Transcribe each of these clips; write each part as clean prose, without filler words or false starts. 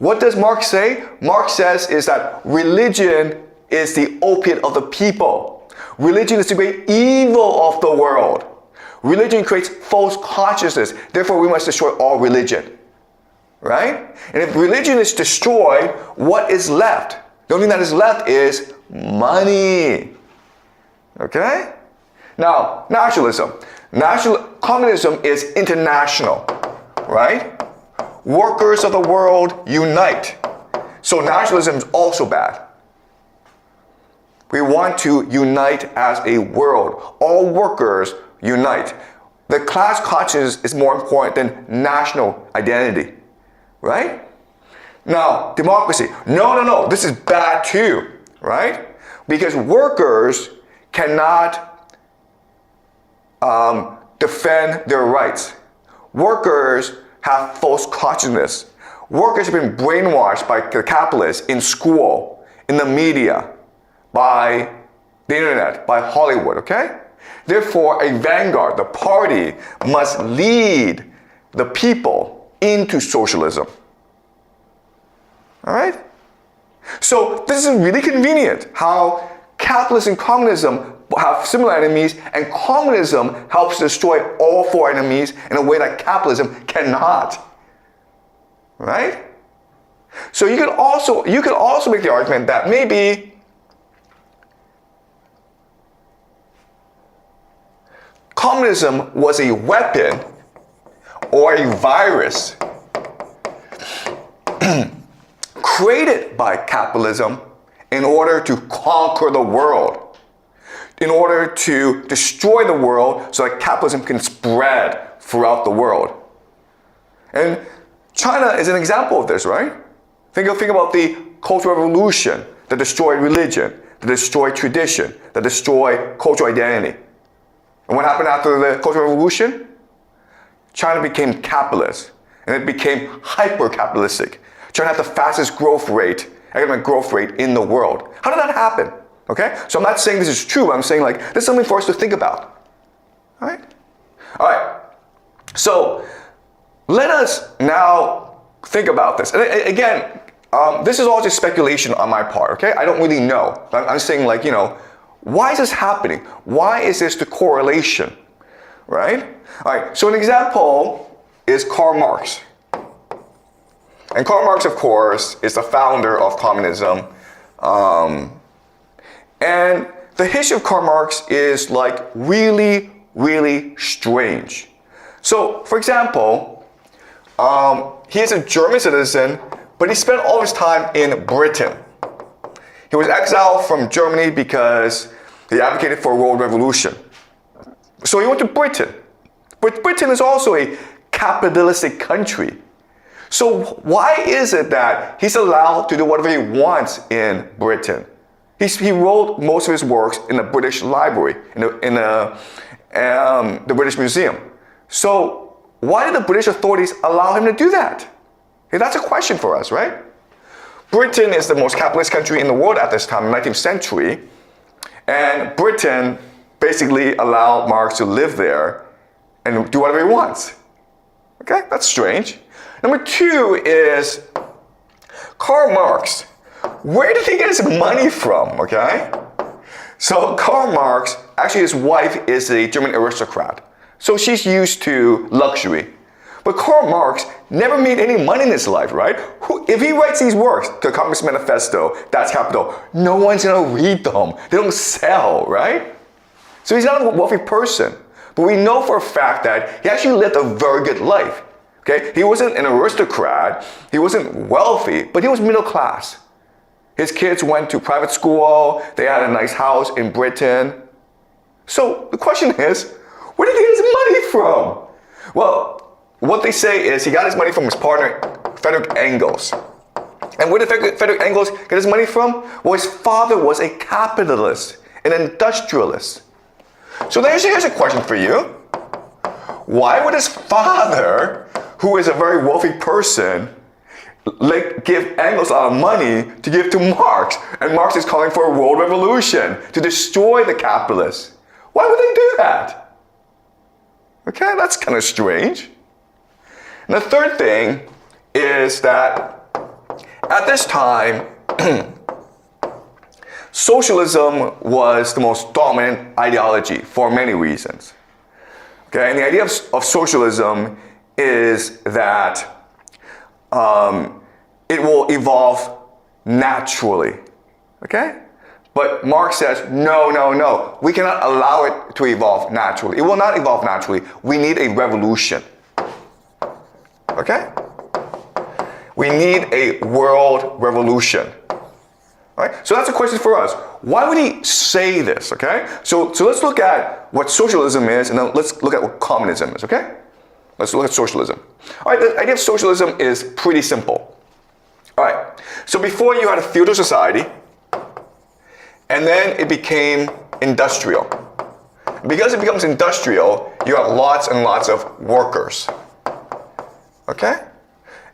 What does Marx say? Marx says is that religion is the opiate of the people. Religion is the great evil of the world. Religion creates false consciousness. Therefore, we must destroy all religion. Right? And if religion is destroyed, what is left? The only thing that is left is money. Okay? Now, nationalism. Communism is international. Right? Workers of the world unite. So nationalism is also bad. We want to unite as a world. All workers unite. The class consciousness is more important than national identity. Right? Now, democracy. No. This is bad too. Right? Because workers cannot defend their rights. Workers have false consciousness. Workers have been brainwashed by the capitalists in school, in the media, by the internet, by Hollywood, okay? Therefore, a vanguard, the party, must lead the people into socialism. All right? So this is really convenient how capitalism and communism have similar enemies, and communism helps destroy all four enemies in a way that capitalism cannot. Right? So you could also make the argument that maybe communism was a weapon or a virus created by capitalism in order to conquer the world. In order to destroy the world so that capitalism can spread throughout the world. And China is an example of this, right? Think about the Cultural Revolution that destroyed religion, that destroyed tradition, that destroyed cultural identity. And what happened after the Cultural Revolution? China became capitalist, and it became hyper-capitalistic. China had the fastest economic growth rate in the world. How did that happen? Okay? So I'm not saying this is true, I'm saying like, this is something for us to think about. All right? All right. So let us now think about this. And again, this is all just speculation on my part, okay? I don't really know. I'm saying like, why is this happening? Why is this the correlation? Right? All right. So an example is Karl Marx. And Karl Marx, of course, is the founder of communism. And the history of Karl Marx is like really, really strange. So, for example, he is a German citizen, but he spent all his time in Britain. He was exiled from Germany because he advocated for a world revolution. So he went to Britain. But Britain is also a capitalistic country. So why is it that he's allowed to do whatever he wants in Britain? He wrote most of his works in the British Library, in the British Museum. So why did the British authorities allow him to do that? Okay, that's a question for us, right? Britain is the most capitalist country in the world at this time, in the 19th century. And Britain basically allowed Marx to live there and do whatever he wants. Okay, that's strange. Number two is Karl Marx. Where did he get his money from, okay? So Karl Marx, actually his wife is a German aristocrat. So she's used to luxury. But Karl Marx never made any money in his life, right? If he writes these works, the Communist Manifesto, that's Capital, no one's gonna read them. They don't sell, right? So he's not a wealthy person. But we know for a fact that he actually lived a very good life. Okay? He wasn't an aristocrat, he wasn't wealthy, but he was middle class. His kids went to private school, they had a nice house in Britain. So the question is, where did he get his money from? Well, what they say is he got his money from his partner, Fridriha Engelsa. And where did Fridriha Engelsa get his money from? Well, his father was a capitalist, an industrialist. So here's a question for you. Why would his father, who is a very wealthy person, give Engels a lot of money to give to Marx? And Marx is calling for a world revolution to destroy the capitalists. Why would they do that? Okay, that's kind of strange. And the third thing is that at this time, socialism was the most dominant ideology for many reasons. Okay, and the idea of socialism is that it will evolve naturally. Okay? But Marx says, no, we cannot allow it to evolve naturally. It will not evolve naturally. We need a revolution. Okay? We need a world revolution. All right? So that's a question for us. Why would he say this? Okay? So let's look at what socialism is, and then let's look at what communism is. Okay? Let's look at socialism. All right, the idea of socialism is pretty simple. All right, so before you had a feudal society, and then it became industrial. Because it becomes industrial, you have lots and lots of workers. Okay?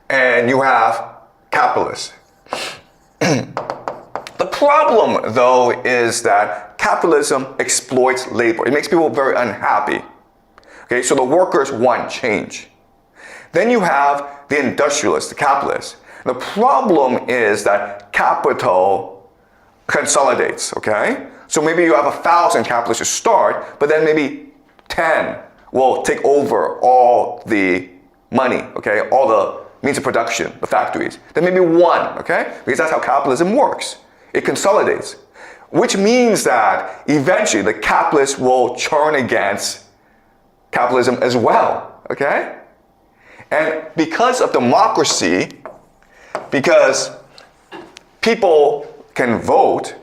And you have capitalists. The problem, though, is that capitalism exploits labor. It makes people very unhappy. Okay, so the workers want change. Then you have the industrialists, the capitalists. The problem is that capital consolidates, okay? So maybe you have 1,000 capitalists to start, but then maybe 10 will take over all the money, okay? All the means of production, the factories. Then maybe one, okay? Because that's how capitalism works. It consolidates, which means that eventually the capitalists will turn against capitalism as well, okay? And because of democracy, because people can vote,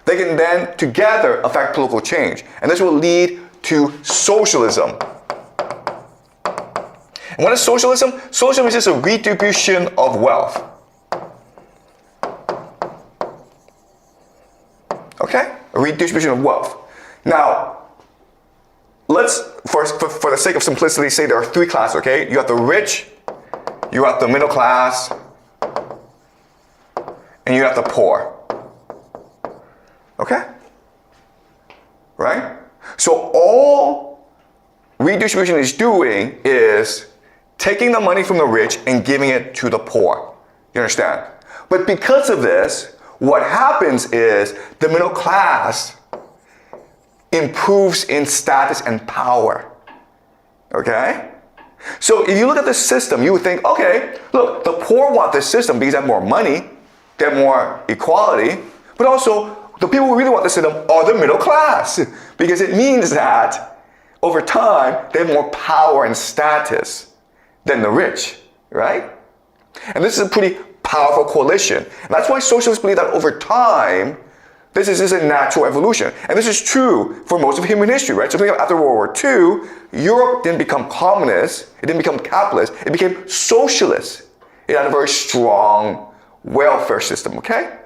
they can then together affect political change. And this will lead to socialism. And what is socialism? Socialism is just a redistribution of wealth. Okay? A redistribution of wealth. Now, let's, for the sake of simplicity, say there are three classes, okay? You have the rich, you have the middle class, and you have the poor. Okay? Right? So all redistribution is doing is taking the money from the rich and giving it to the poor. You understand? But because of this, what happens is the middle class improves in status and power. Okay? So if you look at the system, you would think, okay, look, the poor want this system because they have more money, they have more equality, but also the people who really want the system are the middle class, because it means that over time they have more power and status than the rich, right? And this is a pretty powerful coalition. And that's why socialists believe that over time, this is a natural evolution. And this is true for most of human history, right? So think of after World War II, Europe didn't become communist, it didn't become capitalist, it became socialist. It had a very strong welfare system, okay?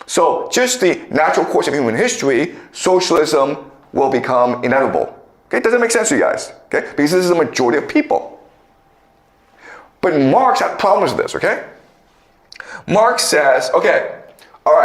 So just the natural course of human history, socialism will become inevitable. Okay, does that make sense to you guys? Okay, because this is the majority of people. But Marx had problems with this, okay? Marx says, okay,